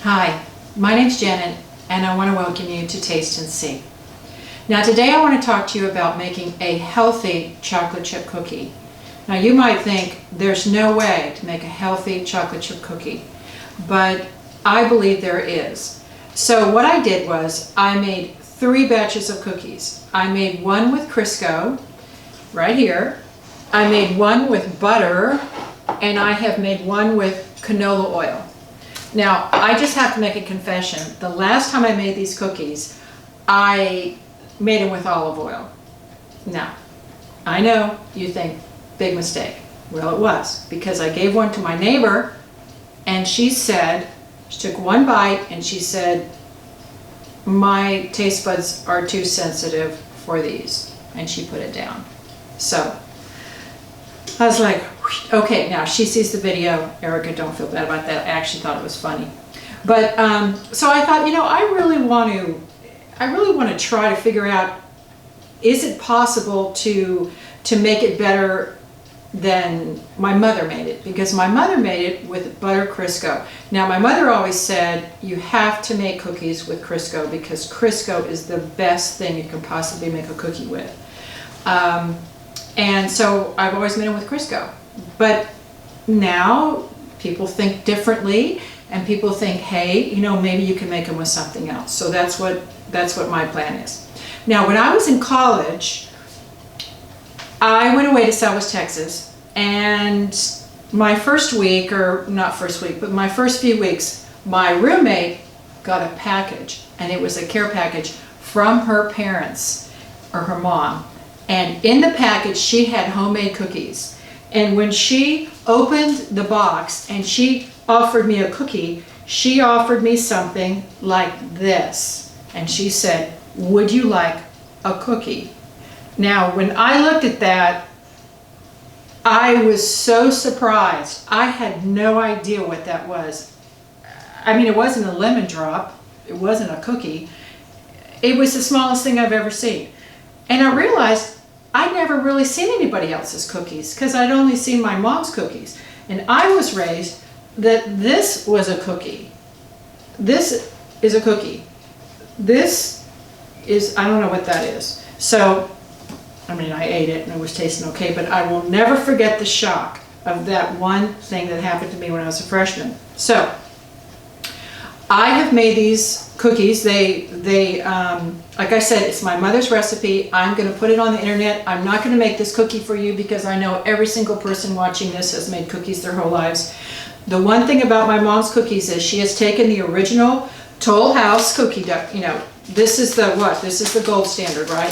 Hi, my name's Janet, and I want to welcome you to Taste and See. Now today I want to talk to you about making a healthy chocolate chip cookie. Now you might think there's no way to make a healthy chocolate chip cookie, but I believe there is. So what I did was I made 3 batches of cookies. I made one with Crisco, right here. I made one with butter, and I have made one with canola oil. Now, I just have to make a confession. The last time I made these cookies, I made them with olive oil. Now, I know you think, big mistake. Well, it was, because I gave one to my neighbor, and she took one bite, and she said, my taste buds are too sensitive for these, and she put it down. So, I was like, okay, now she sees the video. Erica, don't feel bad about that. I actually thought it was funny. But, so I thought, I really want to try to figure out, is it possible to make it better than my mother made it? Because my mother made it with butter Crisco. Now, my mother always said, you have to make cookies with Crisco because Crisco is the best thing you can possibly make a cookie with. And so I've always made them with Crisco. But now people think differently, and people think, hey, maybe you can make them with something else. So that's what my plan is. Now, when I was in college, I went away to Southwest Texas, and my first week, or not first week, but my first few weeks, my roommate got a package, and it was a care package from her parents, or her mom. And in the package, she had homemade cookies. And when she opened the box and she offered me a cookie, she offered me something like this. And she said, would you like a cookie? Now, when I looked at that, I was so surprised. I had no idea what that was. I mean, it wasn't a lemon drop. It wasn't a cookie. It was the smallest thing I've ever seen. And I realized I'd never really seen anybody else's cookies because I'd only seen my mom's cookies. And I was raised that this was a cookie. This is a cookie. This is, I don't know what that is. So, I mean, I ate it and it was tasting okay, but I will never forget the shock of that one thing that happened to me when I was a freshman. So, I have made these cookies. They like I said, it's my mother's recipe. I'm going to put it on the internet. I'm not going to make this cookie for you because I know every single person watching this has made cookies their whole lives. The one thing about my mom's cookies is she has taken the original Toll House cookie dough. This is the gold standard, right?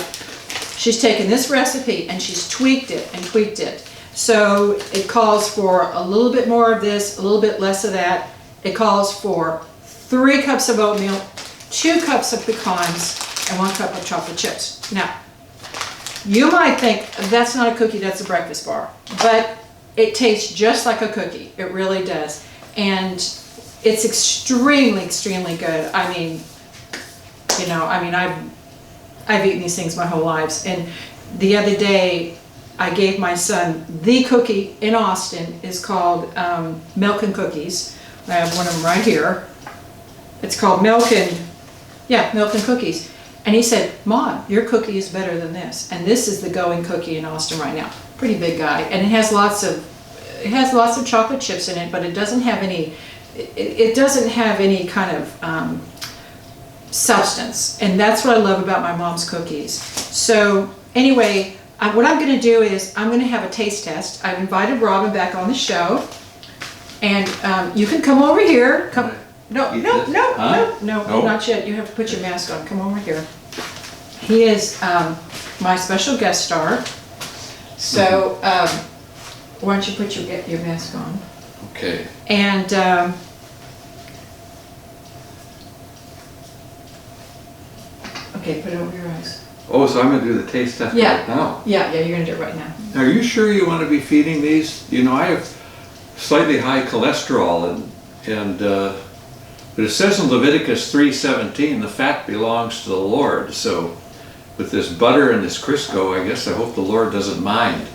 She's taken this recipe and she's tweaked it and tweaked it. So it calls for a little bit more of this, a little bit less of that. It calls for 3 cups of oatmeal, 2 cups of pecans, and 1 cup of chocolate chips. Now, you might think that's not a cookie, that's a breakfast bar, but it tastes just like a cookie. It really does. And it's extremely, extremely good. I mean, I've eaten these things my whole lives. And the other day, I gave my son the cookie in Austin. Is called Milk and Cookies. I have one of them right here. It's called Milk and Cookies. And he said, Mom, your cookie is better than this. And this is the going cookie in Austin right now. Pretty big guy. And it has lots of chocolate chips in it, but it doesn't have any kind of substance. And that's what I love about my mom's cookies. So anyway, what I'm going to do is I'm going to have a taste test. I've invited Robin back on the show. And you can come over here. No, not yet. You have to put your mask on. Come over here. He is my special guest star. So why don't you put your mask on? Okay. And okay, put it over your eyes. Oh, so I'm going to do the taste test right now? Yeah, you're going to do it right now. Are you sure you want to be feeding these? I have slightly high cholesterol, but it says in Leviticus 3:17, the fat belongs to the Lord. So with this butter and this Crisco, I guess I hope the Lord doesn't mind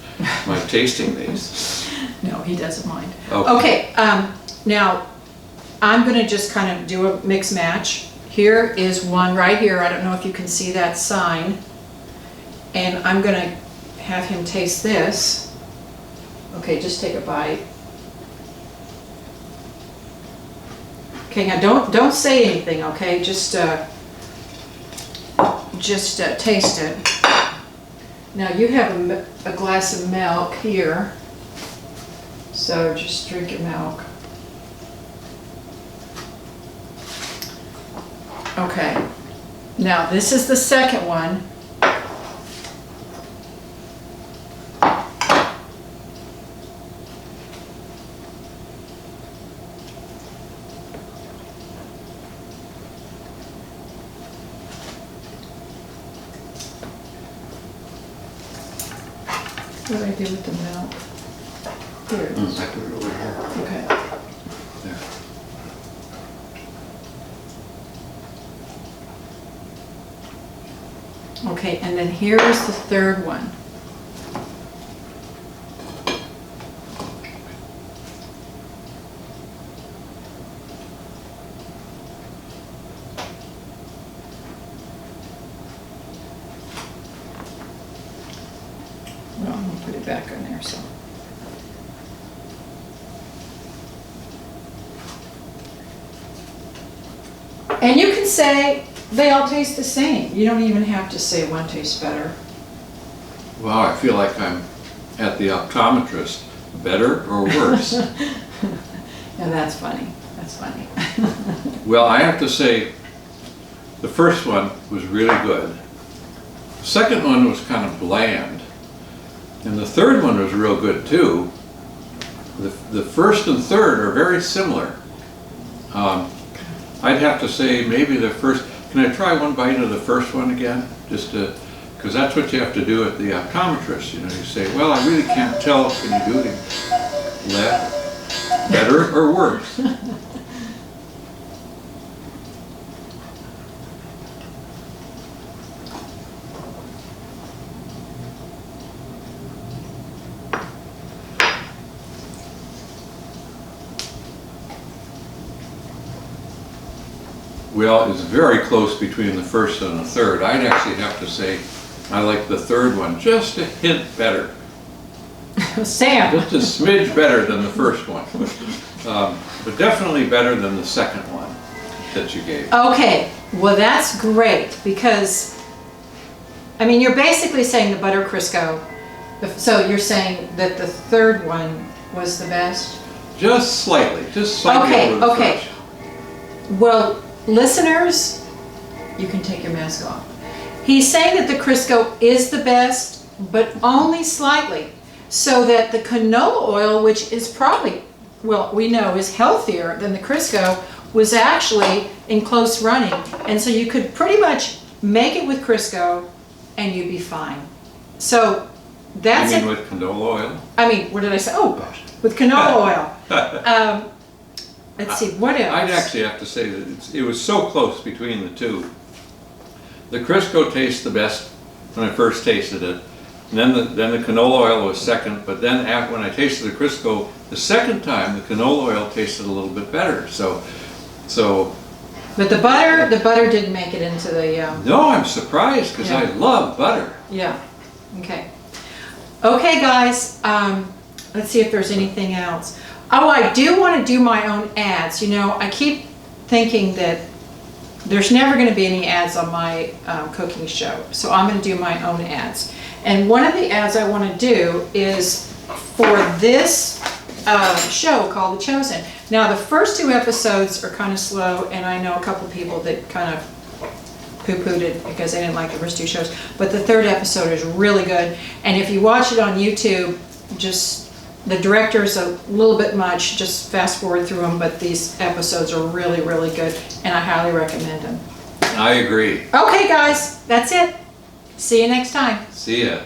my tasting these. No, he doesn't mind. Okay. Now, I'm gonna just kind of do a mix match. Here is one right here. I don't know if you can see that sign. And I'm gonna have him taste this. Okay, just take a bite. Okay, now don't say anything, okay? Just taste it. Now you have a glass of milk here, so just drink your milk. Okay, now this is the second one. What do I do with the milk? Here it is. I put it over here. Okay. There. Okay, and then here is the third one. Well, I'm gonna put it back on there, so. And you can say they all taste the same. You don't even have to say one tastes better. Wow, I feel like I'm at the optometrist. Better or worse? Yeah, that's funny. That's funny. Well, I have to say, the first one was really good. The second one was kind of bland. And the third one was real good too. The first and third are very similar. I'd have to say maybe the first, can I try one bite of the first one again? Just to, because that's what you have to do at the optometrist. You know, you say, well, I really can't tell. Can you do it better or worse? Well, it's very close between the first and the third. I'd actually have to say I like the third one just a hint better. Sam. Just a smidge better than the first one. But definitely better than the second one that you gave. Okay, well that's great because, I mean, you're basically saying the butter Crisco. So you're saying that the third one was the best? Just slightly Okay, over the okay. first. Well, listeners, you can take your mask off. He's saying that the Crisco is the best, but only slightly. So that the canola oil, which is probably, well, we know is healthier than the Crisco, was actually in close running. And so you could pretty much make it with Crisco and you'd be fine. So that's You mean with canola oil? I mean, what did I say? Oh gosh, with canola oil. Let's see, what else? I'd actually have to say that it was so close between the two. The Crisco tastes the best when I first tasted it. And then the canola oil was second, but then when I tasted the Crisco the second time, the canola oil tasted a little bit better. So. But the butter didn't make it into the. No, I'm surprised because I love butter. Yeah. Okay. Okay, guys. Let's see if there's anything else. Oh, I do want to do my own ads. You know, I keep thinking that there's never going to be any ads on my cooking show, so I'm going to do my own ads. And one of the ads I want to do is for this show called The Chosen. Now, the first two episodes are kind of slow, and I know a couple people that kind of poo-pooed it because they didn't like the first two shows. But the third episode is really good, and if you watch it on YouTube, just the director's a little bit much, just fast forward through them, but these episodes are really, really good, and I highly recommend them. I agree. Okay, guys, that's it. See you next time. See ya.